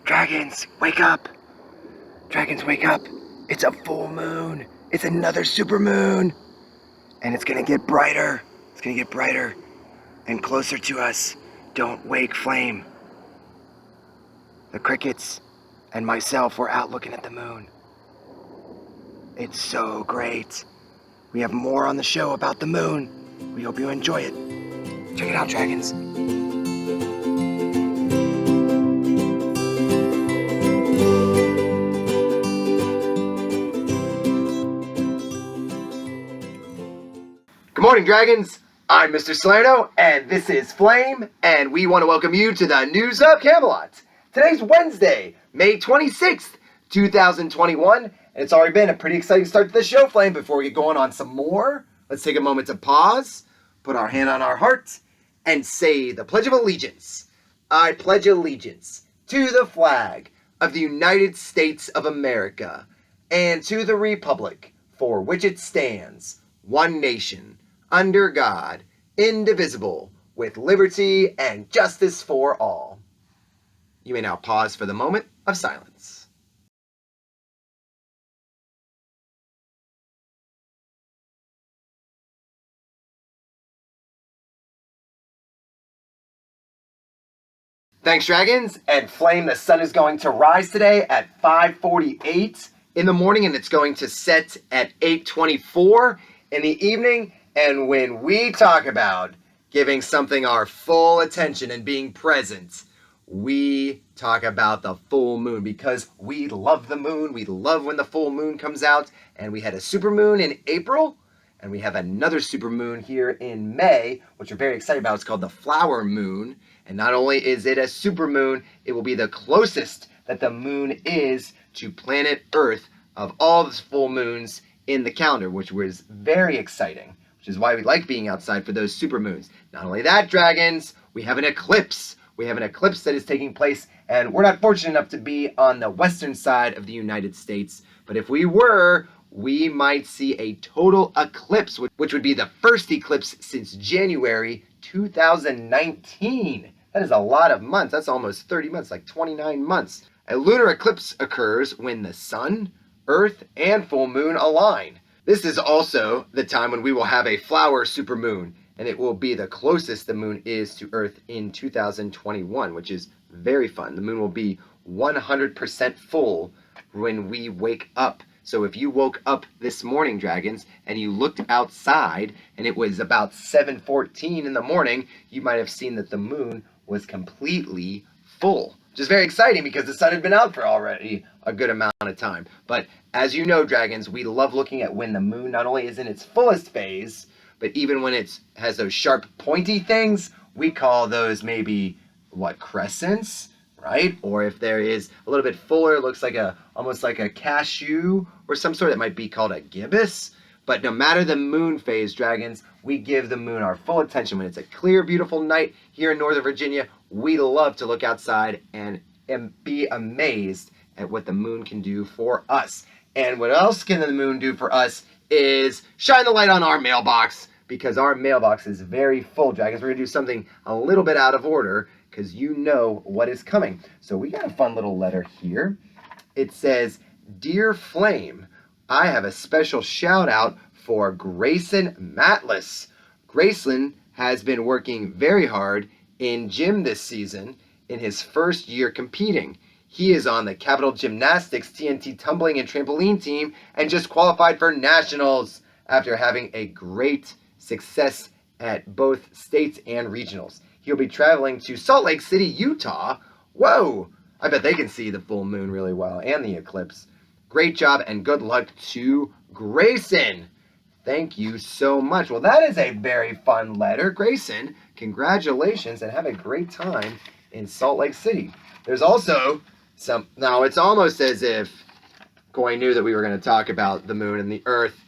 Dragons, wake up! Dragons, wake up! It's a full moon! It's another super moon! And it's gonna get brighter. It's gonna get brighter and closer to us. Don't wake Flame. The crickets and myself were out looking at the moon. It's so great. We have more on the show about the moon. We hope you enjoy it. Check it out, dragons. Good morning, dragons. I'm Mr. Salerno, and this is Flame, and we want to welcome you to the News of Camelot. Today's Wednesday, May 26th, 2021, and it's already been a pretty exciting start to the show, Flame. Before we get going on some more, let's take a moment to pause, put our hand on our heart, and say the Pledge of Allegiance. I pledge allegiance to the flag of the United States of America and to the republic for which it stands, one nation, under God, indivisible, with liberty and justice for all. You may now pause for the moment of silence. Thanks, dragons. And Flame, the sun is going to rise today at 5:48 in the morning, and it's going to set at 8:24 in the evening. And when we talk about giving something our full attention and being present, we talk about the full moon, because we love the moon. We love when the full moon comes out. And we had a super moon in April, and we have another super moon here in May, which we're very excited about. It's called the flower moon. And not only is it a super moon, it will be the closest that the moon is to planet Earth of all the full moons in the calendar, which was very exciting, which is why we like being outside for those super moons. Not only that, dragons, we have an eclipse. We have an eclipse that is taking place, and we're not fortunate enough to be on the western side of the United States, but if we were, we might see a total eclipse, which would be the first eclipse since January 2019. That is a lot of months. That's almost 30 months, like 29 months. A lunar eclipse occurs when the sun, Earth, and full moon align. This is also the time when we will have a flower supermoon, and it will be the closest the moon is to Earth in 2021, which is very fun. The moon will be 100% full when we wake up. So if you woke up this morning, dragons, and you looked outside and it was about 7:14 in the morning, you might have seen that the moon was completely full, which is very exciting because the sun had been out for already a good amount of time. But as you know, dragons, we love looking at when the moon not only is in its fullest phase, but even when it has those sharp pointy things, we call those maybe, crescents, right? Or if there is a little bit fuller, looks like almost like a cashew or some sort, that might be called a gibbous. But no matter the moon phase, dragons, we give the moon our full attention. When it's a clear, beautiful night here in Northern Virginia, we love to look outside and be amazed at what the moon can do for us. And what else can the moon do for us is shine the light on our mailbox, because our mailbox is very full, dragons. We're going to do something a little bit out of order because you know what is coming. So we got a fun little letter here. It says, "Dear Flame, I have a special shout out for Grayson Matlis. Grayson has been working very hard in gym this season in his first year competing. He is on the Capital Gymnastics TNT tumbling and trampoline team and just qualified for nationals after having a great success at both states and regionals. He'll be traveling to Salt Lake City, Utah." Whoa! I bet they can see the full moon really well and the eclipse. Great job and good luck to Grayson. Thank you so much. Well, that is a very fun letter. Grayson, congratulations and have a great time in Salt Lake City. There's also now it's almost as if Coy knew that we were going to talk about the moon and the earth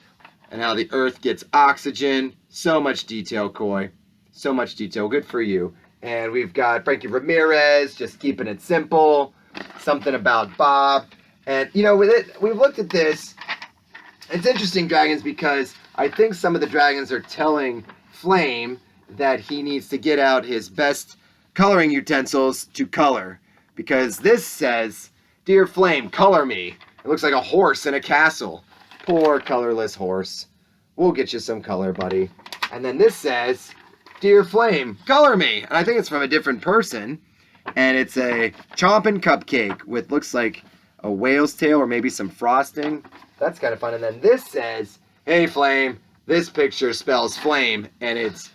and how the earth gets oxygen. So much detail, Coy. So much detail. Good for you. And we've got Frankie Ramirez, just keeping it simple. Something about Bob. And, with it, we've looked at this. It's interesting, dragons, because I think some of the dragons are telling Flame that he needs to get out his best coloring utensils to color. because this says, Dear Flame, color me. It looks like a horse in a castle. Poor colorless horse. We'll get you some color, buddy. And then this says, Dear Flame, color me. And I think it's from a different person. And it's a chomping cupcake with looks like a whale's tail or maybe some frosting. That's kind of fun. And then this says, Hey Flame, this picture spells flame. And it's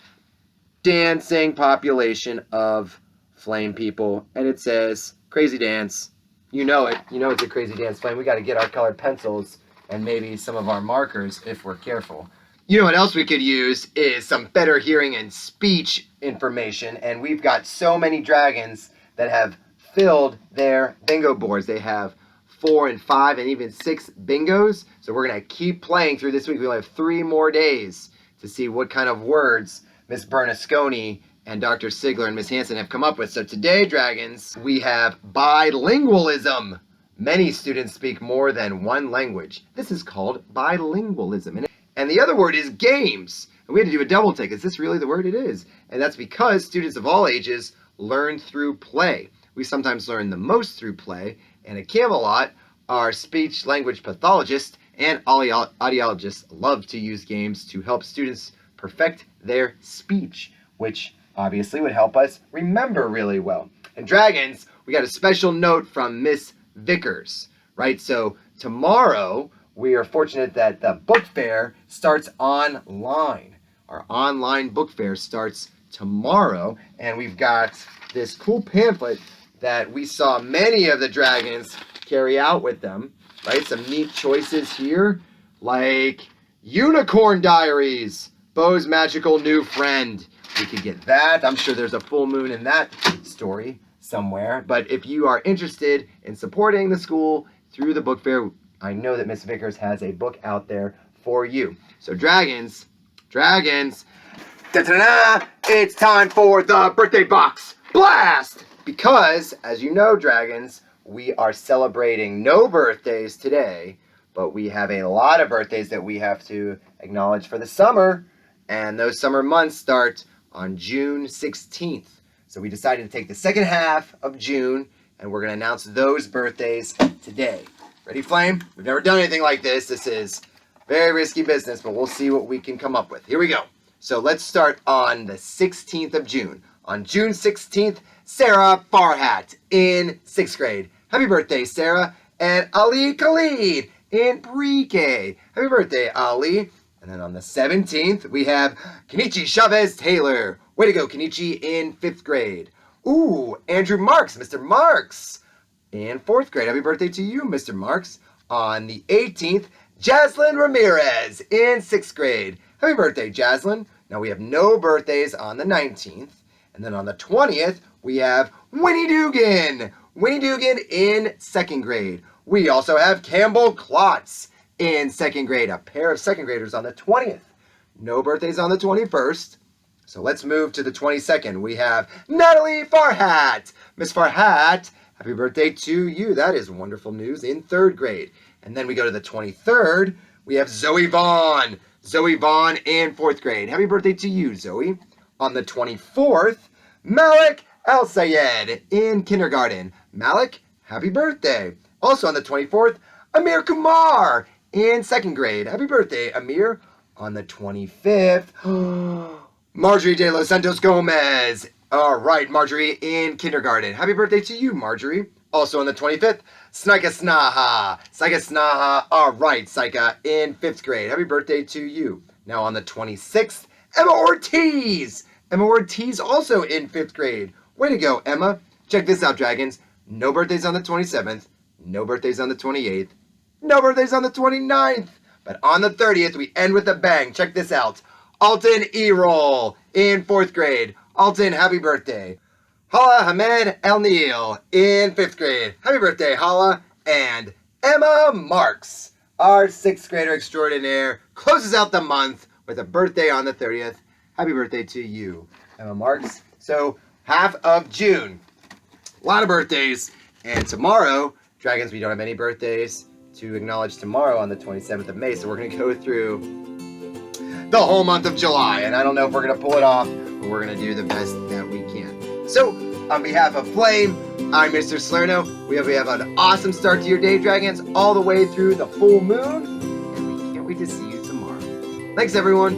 dancing population of flame people. And it says, Crazy dance. You know it. You know it's a crazy dance, Flame. We got to get our colored pencils and maybe some of our markers if we're careful. You know what else we could use is some better hearing and speech information. And we've got so many dragons that have filled their bingo boards. They have 4 and 5 and even 6 bingos. So we're going to keep playing through this week. We'll have 3 more days to see what kind of words Miss Bernasconi and Dr. Sigler and Miss Hanson have come up with. So today, dragons, we have bilingualism. Many students speak more than one language. This is called bilingualism. And the other word is games. And we had to do a double take. Is this really the word? It is. And that's because students of all ages learn through play. We sometimes learn the most through play. And at Camelot, our speech language pathologists and audiologists love to use games to help students perfect their speech, which obviously would help us remember really well. And dragons, we got a special note from Miss Vickers, right? So tomorrow, we are fortunate that the book fair starts online. Our online book fair starts tomorrow, and we've got this cool pamphlet that we saw many of the dragons carry out with them, right? Some neat choices here, like Unicorn Diaries, Bo's Magical New Friend. We could get that. I'm sure there's a full moon in that story somewhere. But if you are interested in supporting the school through the book fair, I know that Miss Vickers has a book out there for you. So dragons, da-da-da, it's time for the birthday box blast! Because, as you know, dragons, we are celebrating no birthdays today, but we have a lot of birthdays that we have to acknowledge for the summer. And those summer months start on June 16th. So we decided to take the second half of June, and we're going to announce those birthdays today. Ready, Flame? We've never done anything like this. This is very risky business, but we'll see what we can come up with. Here we go. So let's start on the 16th of June. On June 16th, Sarah Farhat in 6th grade. Happy birthday, Sarah. And Ali Khalid in pre-K. Happy birthday, Ali. And then on the 17th, we have Kenichi Chavez Taylor. Way to go, Kenichi, in 5th grade. Ooh, Andrew Marks, Mr. Marks, in 4th grade. Happy birthday to you, Mr. Marks. On the 18th, Jaslyn Ramirez in 6th grade. Happy birthday, Jaslyn. Now we have no birthdays on the 19th. And then on the 20th, we have Winnie Dugan. Winnie Dugan in 2nd grade. We also have Campbell Klotz in 2nd grade. A pair of 2nd graders on the 20th. No birthdays on the 21st. So let's move to the 22nd. We have Natalie Farhat. Miss Farhat, happy birthday to you. That is wonderful news in 3rd grade. And then we go to the 23rd. We have Zoe Vaughn. Zoe Vaughn in 4th grade. Happy birthday to you, Zoe. On the 24th, Malik El-Sayed in kindergarten. Malik, happy birthday. Also on the 24th, Amir Kumar in 2nd grade. Happy birthday, Amir. On the 25th, Marjorie De Los Santos Gomez. All right, Marjorie in kindergarten. Happy birthday to you, Marjorie. Also on the 25th, Snika Snaha. Snika Snaha. All right, Sika in 5th grade. Happy birthday to you. Now on the 26th, Emma Ortiz. Emma Ortiz also in 5th grade. Way to go, Emma. Check this out, dragons. No birthdays on the 27th. No birthdays on the 28th. No birthdays on the 29th. But on the 30th, we end with a bang. Check this out. Alton Erol in 4th grade. Alton, happy birthday. Hala Hamed El Neil in 5th grade. Happy birthday, Hala. And Emma Marks, our 6th grader extraordinaire, closes out the month with a birthday on the 30th. Happy birthday to you, Emma Marks. So, half of June. A lot of birthdays. And tomorrow, dragons, we don't have any birthdays to acknowledge tomorrow on the 27th of May. So we're going to go through the whole month of July. And I don't know if we're going to pull it off, but we're going to do the best that we can. So, on behalf of Flame, I'm Mr. Salerno. We hope you have an awesome start to your day, Dragons, all the way through the full moon. And we can't wait to see you tomorrow. Thanks, everyone.